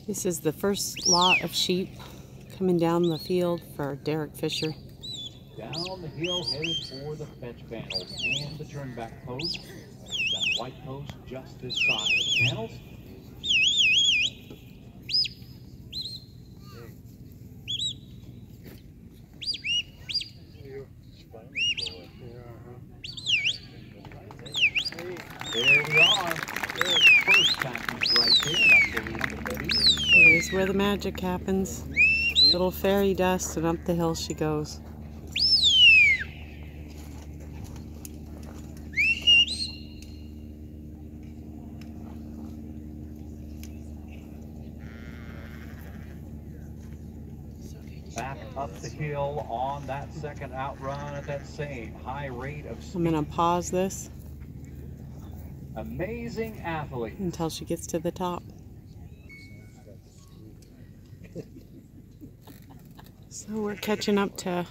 This is the first lot of sheep coming down the field for Derek Fisher. Down the hill, headed for the fetch panels and the turn back post. That white post just this side of the panels. There we are. First package right there. That's where we want to be. Here's where the magic happens. Little fairy dust, and up the hill she goes. Back up the hill on that second outrun at that same high rate of speed. I'm going to pause this Amazing athlete. until she gets to the top. So we're catching up to